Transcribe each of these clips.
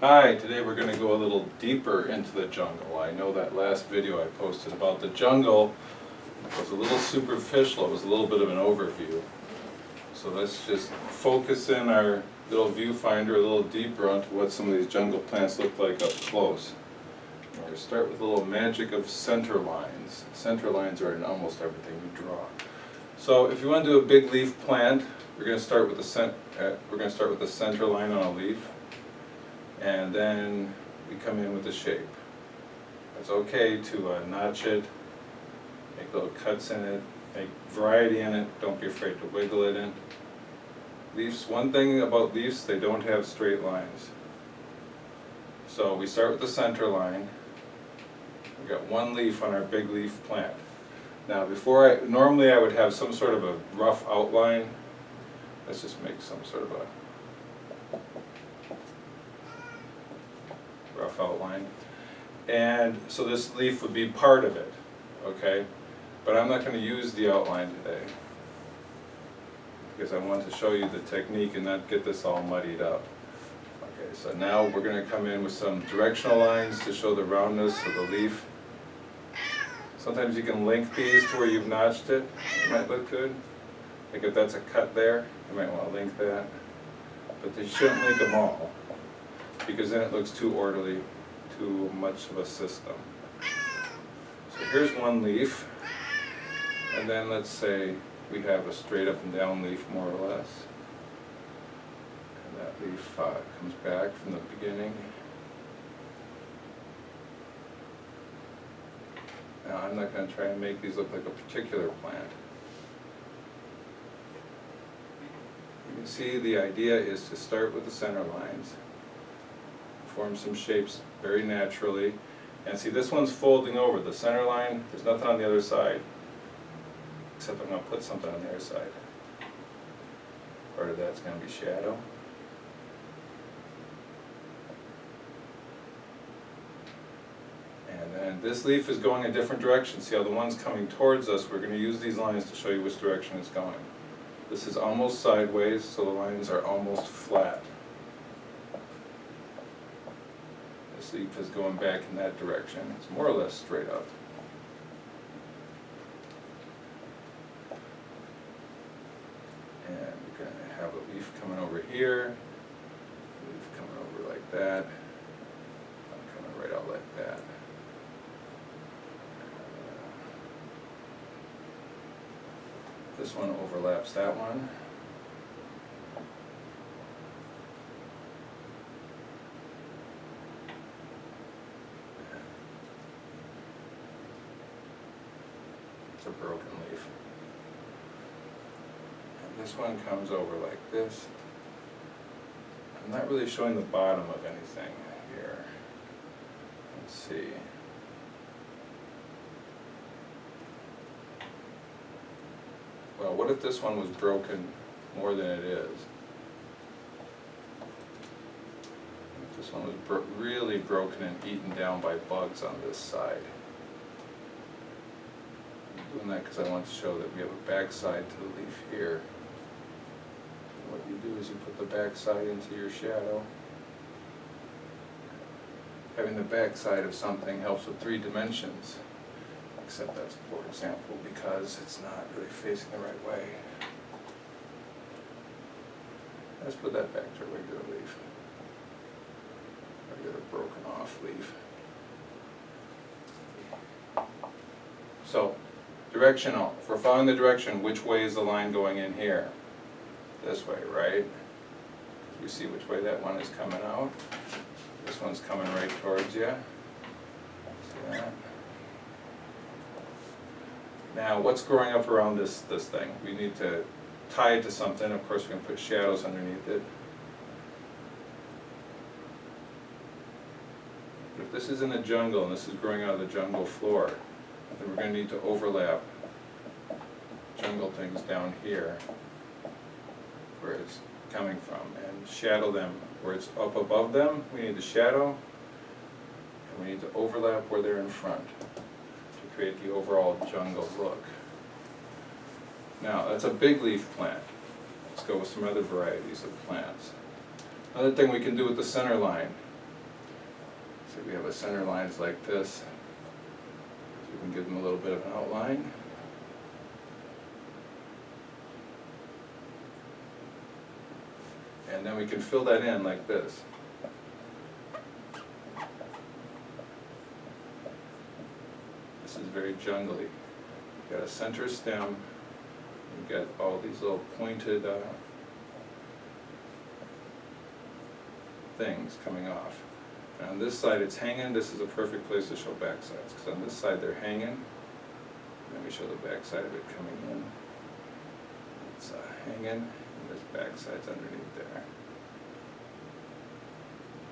Hi, today we're going to go a little deeper into the jungle. I know that last video I posted about the jungle was a little superficial, it was a little bit of an overview. So let's just focus in our little viewfinder a little deeper onto what some of these jungle plants look like up close. We're going to start with a little magic of center lines. Center lines are in almost everything you draw. So if you want to do a big leaf plant, we're going to start with the center line on a leaf. And then we come in with the shape. It's okay to notch it, make little cuts in it, make variety in it, don't be afraid to wiggle it in. Leaves, one thing about leaves, they don't have straight lines. So we start with the center line. We've got one leaf on our big leaf plant. Now normally I would have some sort of a rough outline. Let's just make some sort of a rough outline, and so this leaf would be part of it, okay? But I'm not going to use the outline today because I want to show you the technique and not get this all muddied up. Okay, so now we're going to come in with some directional lines to show the roundness of the leaf. Sometimes you can link these to where you've notched it. It might look good. Like if that's a cut there, you might want to link that. But you shouldn't link them all, because then it looks too orderly, too much of a system. So here's one leaf, and then let's say we have a straight up and down leaf more or less. And that leaf comes back from the beginning. Now I'm not going to try and make these look like a particular plant. You can see the idea is to start with the center lines, form some shapes very naturally, and see this one's folding over. The center line, there's nothing on the other side, except I'm going to put something on the other side. Part of that's going to be shadow. And then this leaf is going a different direction. See how the one's coming towards us? We're going to use these lines to show you which direction it's going. This is almost sideways, so the lines are almost flat. This leaf is going back in that direction. It's more or less straight up. And we're going to have a leaf coming over here, a leaf coming over like that, coming right out like that. This one overlaps that one. It's a broken leaf. And this one comes over like this. I'm not really showing the bottom of anything here. Let's see. Well, what if this one was broken more than it is? If this one was really broken and eaten down by bugs on this side. I'm doing that because I want to show that we have a back side to the leaf here. And what you do is you put the back side into your shadow. Having the back side of something helps with 3 dimensions. Except that's a poor example because it's not really facing the right way. Let's put that back to a regular leaf. Regular broken off leaf. So, directional. If we're following the direction, which way is the line going in here? This way, right? You see which way that one is coming out. This one's coming right towards you. See that? Now, what's growing up around this thing? We need to tie it to something. Of course, we can put shadows underneath it. But if this is in the jungle and this is growing out of the jungle floor, then we're going to need to overlap jungle things down here where it's coming from and shadow them. Where it's up above them, we need the shadow, and we need to overlap where they're in front. Create the overall jungle look. Now, that's a big leaf plant. Let's go with some other varieties of plants. Another thing we can do with the center line So we have a center lines like this. So we can give them a little bit of an outline. And then we can fill that in like this. This is very jungly. You've got a center stem. You've got all these little pointed things coming off. And on this side it's hanging. This is a perfect place to show back sides, because on this side they're hanging. Let me show the back side of it coming in. It's hanging, and there's back sides underneath there.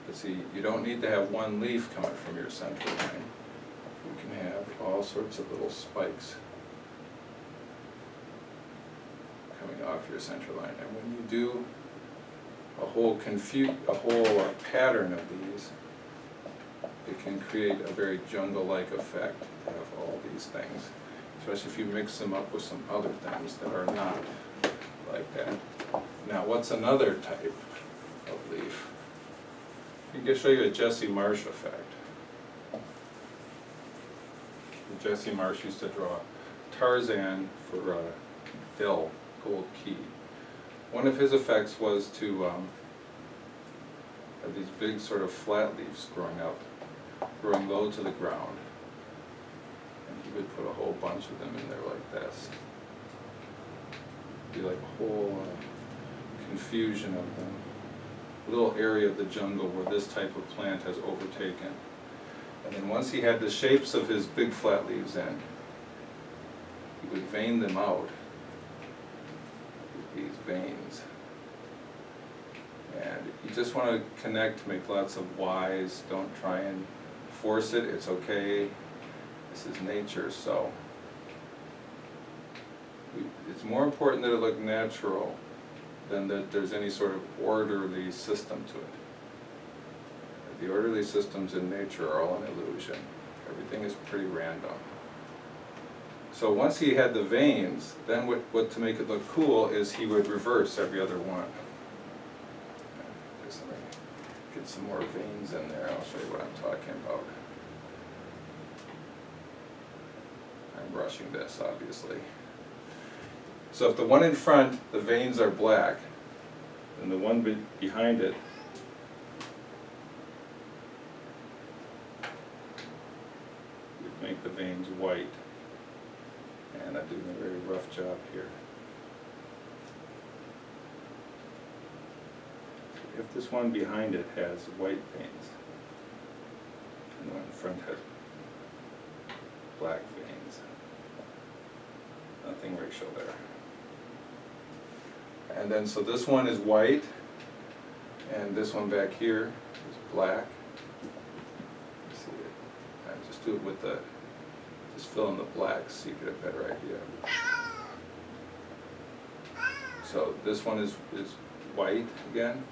But see, you don't need to have one leaf coming from your center line. You can have all sorts of little spikes coming off your center line. And when you do a whole pattern of these, it can create a very jungle-like effect to have all these things, especially if you mix them up with some other things that are not like that. Now, what's another type of leaf? I can show you a Jesse Marsh effect. Jesse Marsh used to draw Tarzan for Dell Gold Key. One of his effects was to have these big sort of flat leaves growing up, growing low to the ground. And he would put a whole bunch of them in there like this. It'd be like a whole confusion of them. A little area of the jungle where this type of plant has overtaken. And then once he had the shapes of his big flat leaves in, he would vein them out with these veins. And you just want to connect to make lots of Ys. Don't try and force it. It's okay. This is nature, so it's more important that it look natural than that there's any sort of orderly system to it. The orderly systems in nature are all an illusion. Everything is pretty random. So once he had the veins, then what to make it look cool is he would reverse every other one. Just let me get some more veins in there. I'll show you what I'm talking about. I'm rushing this, obviously. So if the one in front, the veins are black, then the one behind it make the veins white, and I'm doing a very rough job here. If this one behind it has white veins, and the one in front has black veins, nothing racial there. And then so this one is white, and this one back here is black. See it? I just do it with the, just fill in the blacks so you get a better idea. So this one is white again.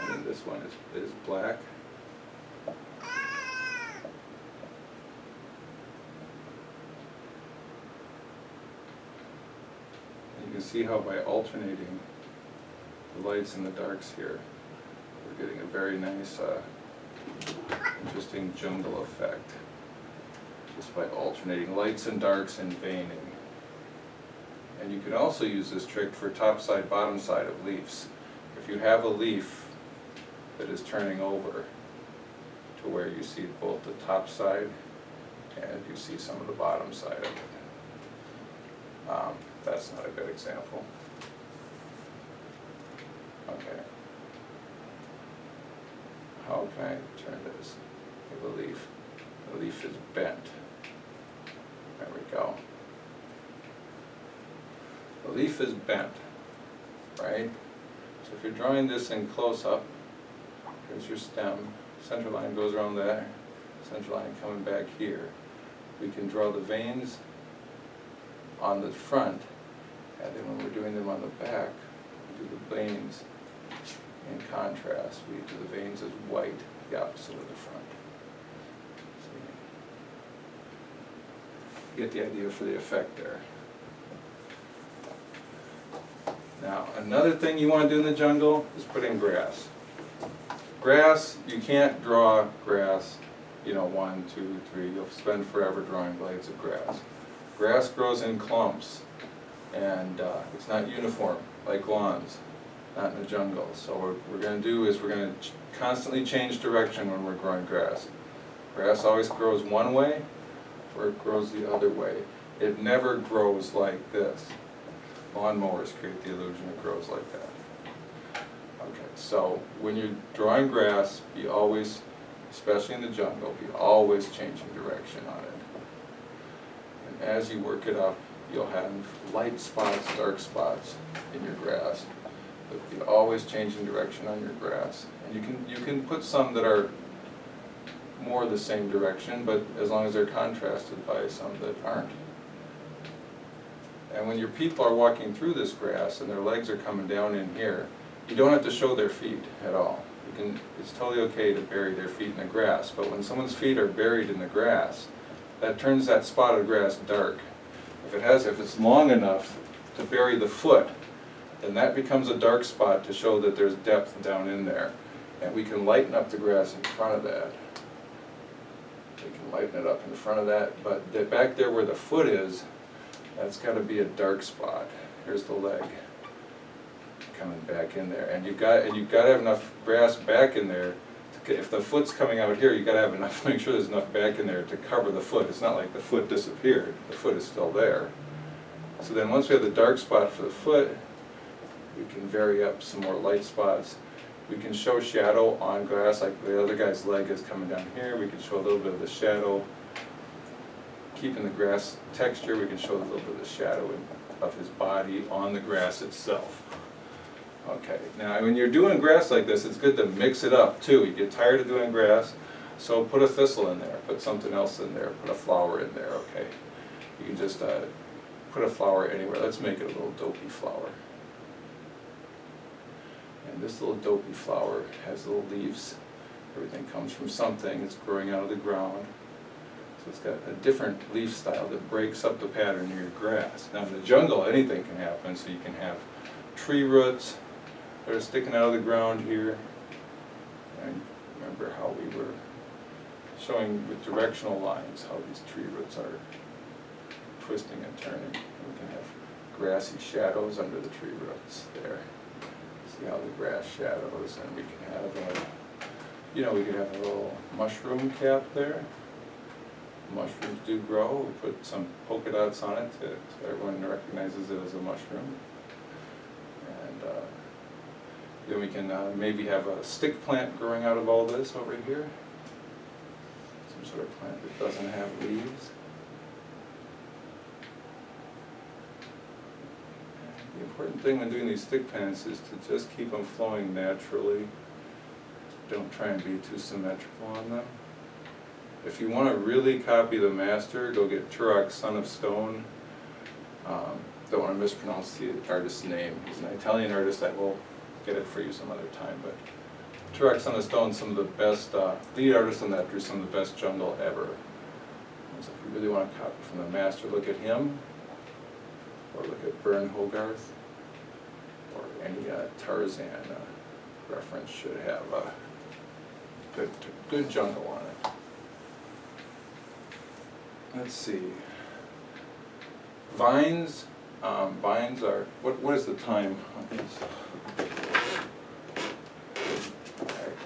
And then this one is black. You can see how by alternating the lights and the darks here, we're getting a very nice, interesting jungle effect, just by alternating lights and darks and veining. And you can also use this trick for top side, bottom side of leaves. If you have a leaf that is turning over to where you see both the top side and you see some of the bottom side of it. That's not a good example. Okay. How can I turn this? We have a leaf. The leaf is bent. There we go. The leaf is bent, right? So if you're drawing this in close-up, here's your stem, center line goes around there, center line coming back here. We can draw the veins on the front, and then when we're doing them on the back, we do the veins in contrast. We do the veins as white, the opposite of the front. So you get the idea for the effect there. Another thing you want to do in the jungle is put in grass. Grass, you can't draw grass, you know, 1, 2, 3, you'll spend forever drawing blades of grass. Grass grows in clumps, and it's not uniform like lawns, not in the jungle. So what we're going to do is we're going to constantly change direction when we're growing grass. Grass always grows one way, or it grows the other way. It never grows like this. Lawnmowers create the illusion it grows like that. Okay, so when you're drawing grass, be always, especially in the jungle, be always changing direction on it. And as you work it up, you'll have light spots, dark spots in your grass. But be always changing direction on your grass. And you can put some that are more the same direction, but as long as they're contrasted by some that aren't. And when your people are walking through this grass and their legs are coming down in here, you don't have to show their feet at all. It's totally okay to bury their feet in the grass, but when someone's feet are buried in the grass, that turns that spot of grass dark. If it's long enough to bury the foot, then that becomes a dark spot to show that there's depth down in there. And we can lighten up the grass in front of that. We can lighten it up in front of that, but back there where the foot is, that's got to be a dark spot. Here's the leg coming back in there, and you've got to have enough grass back in there. If the foot's coming out here, you've got to have enough. Make sure there's enough back in there to cover the foot. It's not like the foot disappeared. The foot is still there. So then, once we have the dark spot for the foot, we can vary up some more light spots. We can show shadow on grass, like the other guy's leg is coming down here. We can show a little bit of the shadow. Keeping the grass texture, we can show a little bit of the shadow of his body on the grass itself. Okay, now when you're doing grass like this, it's good to mix it up too. You get tired of doing grass, so put a thistle in there, put something else in there, put a flower in there, okay? You can just put a flower anywhere. Let's make it a little dopey flower. And this little dopey flower has little leaves. Everything comes from something. It's growing out of the ground. So it's got a different leaf style that breaks up the pattern in your grass. Now in the jungle, anything can happen, so you can have tree roots that are sticking out of the ground here. And remember how we were showing with directional lines how these tree roots are twisting and turning. We can have grassy shadows under the tree roots there. See how the grass shadows, and we can have we could have a little mushroom cap there. Mushrooms do grow. We put some polka dots on it so everyone recognizes it as a mushroom. And then we can maybe have a stick plant growing out of all this over here. Some sort of plant that doesn't have leaves. And the important thing when doing these stick plants is to just keep them flowing naturally. Don't try and be too symmetrical on them. If you want to really copy the master, go get Turok, Son of Stone. Don't want to mispronounce the artist's name. He's an Italian artist. I will get it for you some other time. But Turok, Son of Stone, some of the best, lead artists on that drew some of the best jungle ever. So if you really want to copy from the master, look at him, or look at Bern Hogarth, or any Tarzan reference should have a good jungle on it. Let's see. Vines. Vines are. What is the time on this?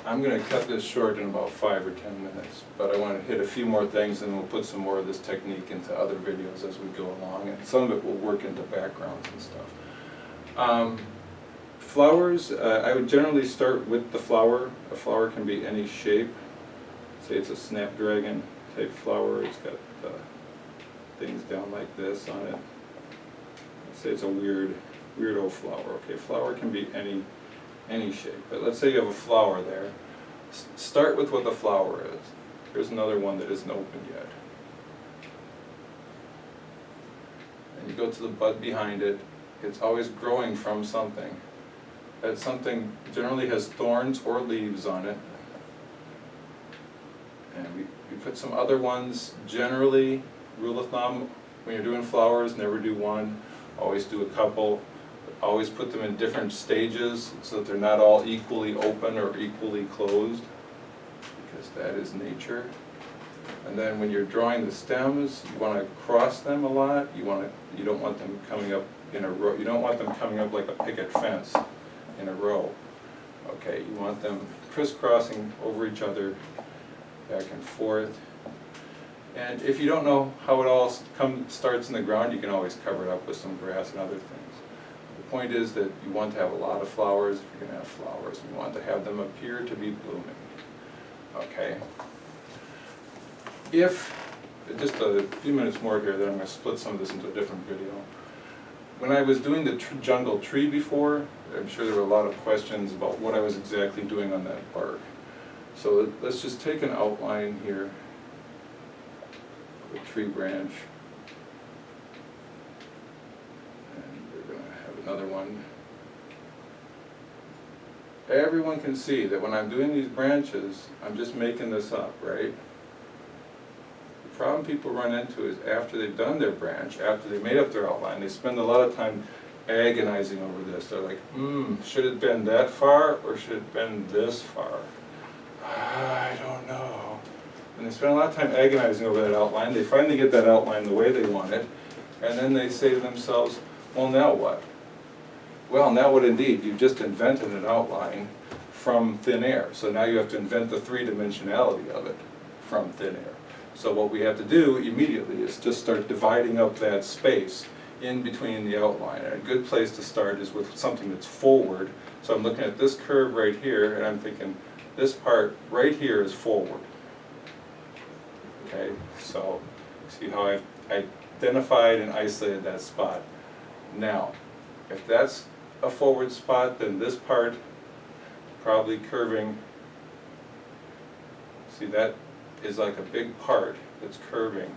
I'm going to cut this short in about 5 or 10 minutes, but I want to hit a few more things, and we'll put some more of this technique into other videos as we go along, and some of it will work into backgrounds and stuff. Flowers. I would generally start with the flower. A flower can be any shape. Say it's a snapdragon type flower. It's got things down like this on it. Let's say it's a weirdo flower. Okay, flower can be any shape. But let's say you have a flower there. Start with what the flower is. Here's another one that isn't open yet. And you go to the bud behind it. It's always growing from something. That something generally has thorns or leaves on it. And we put some other ones. Generally, rule of thumb, when you're doing flowers, never do one, always do a couple. always put them in different stages so that they're not all equally open or equally closed, because that is nature. And then when you're drawing the stems, you want to cross them a lot. You don't want them coming up in a row. You don't want them coming up like a picket fence in a row. Okay, you want them crisscrossing over each other, back and forth. And if you don't know how it all starts in the ground, you can always cover it up with some grass and other things. The point is that you want to have a lot of flowers if you're going to have flowers. You want to have them appear to be blooming. Okay. If, just a few minutes more here, then I'm going to split some of this into a different video. When I was doing the jungle tree before, I'm sure there were a lot of questions about what I was exactly doing on that bark. So let's just take an outline here of a tree branch. And we're going to have another one. Everyone can see that when I'm doing these branches, I'm just making this up, right? The problem people run into is after they've done their branch, after they've made up their outline, they spend a lot of time agonizing over this. They're like, should it have been that far or should it have been this far? I don't know. And they spend a lot of time agonizing over that outline. They finally get that outline the way they want it, and then they say to themselves, well, now what? Well, now what indeed? You've just invented an outline from thin air. So now you have to invent the three-dimensionality of it from thin air. So what we have to do immediately is just start dividing up that space in between the outline. And a good place to start is with something that's forward. So I'm looking at this curve right here, and I'm thinking this part right here is forward. Okay, so see how I've identified and isolated that spot. Now, if that's a forward spot, then this part probably curving. See, that is like a big part that's curving.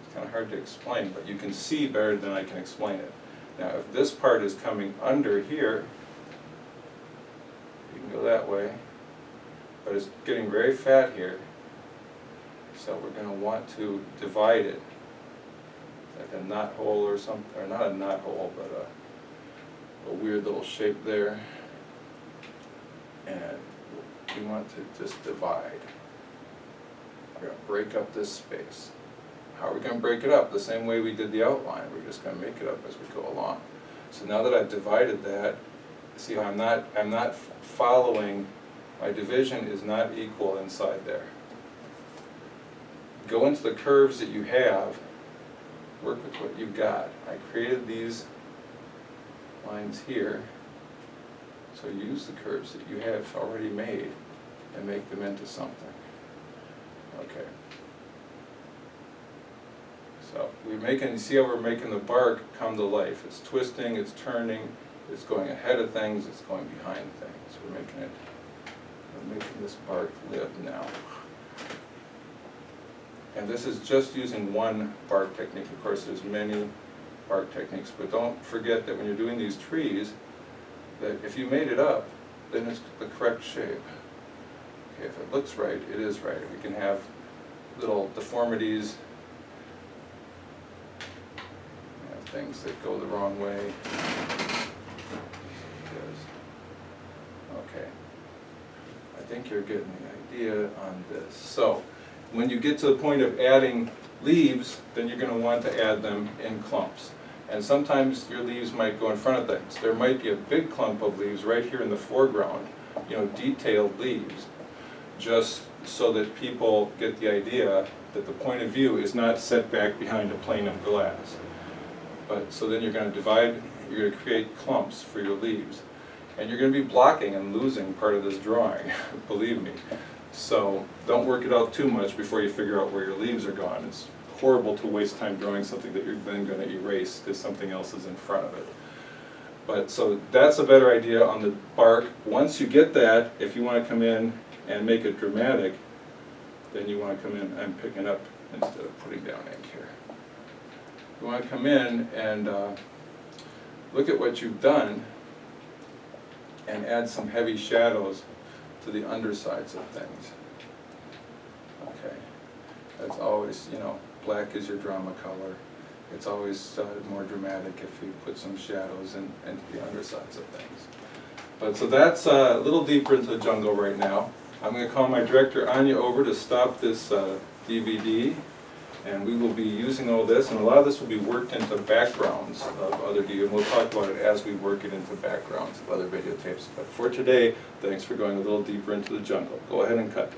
It's kind of hard to explain, but you can see better than I can explain it. Now, if this part is coming under here, you can go that way, but it's getting very fat here, so we're going to want to divide it like a knot hole or something, or not a knot hole, but a weird little shape there. And we want to just divide. We're going to break up this space. How are we going to break it up? The same way we did the outline. We're just going to make it up as we go along. So now that I've divided that, see how I'm not following, my division is not equal inside there. Go into the curves that you have, work with what you've got. I created these lines here, so use the curves that you have already made and make them into something. Okay. So we're making, you see how we're making the bark come to life. It's twisting, it's turning, it's going ahead of things, it's going behind things. We're making this bark live now. And this is just using one bark technique. Of course, there's many bark techniques, but don't forget that when you're doing these trees, that if you made it up, then it's the correct shape. Okay, if it looks right, it is right. We can have little deformities, things that go the wrong way. Okay, I think you're getting the idea on this. So, when you get to the point of adding leaves, then you're going to want to add them in clumps. And sometimes your leaves might go in front of things. There might be a big clump of leaves right here in the foreground, detailed leaves, just so that people get the idea that the point of view is not set back behind a plane of glass. But so then you're going to divide, you're going to create clumps for your leaves. And you're going to be blocking and losing part of this drawing, believe me. So don't work it out too much before you figure out where your leaves are gone. It's horrible to waste time drawing something that you're then going to erase because something else is in front of it. But so that's a better idea on the bark. Once you get that, if you want to come in and make it dramatic, then you want to come in, I'm picking up instead of putting down ink here. You want to come in and look at what you've done and add some heavy shadows to the undersides of things. Okay, that's always, black is your drama color. It's always more dramatic if you put some shadows into the undersides of things. But so that's a little deeper into the jungle right now. I'm going to call my director Anya over to stop this DVD, and we will be using all this, and a lot of this will be worked into backgrounds of other videos, and we'll talk about it as we work it into backgrounds of other videotapes. But for today, thanks for going a little deeper into the jungle. Go ahead and cut.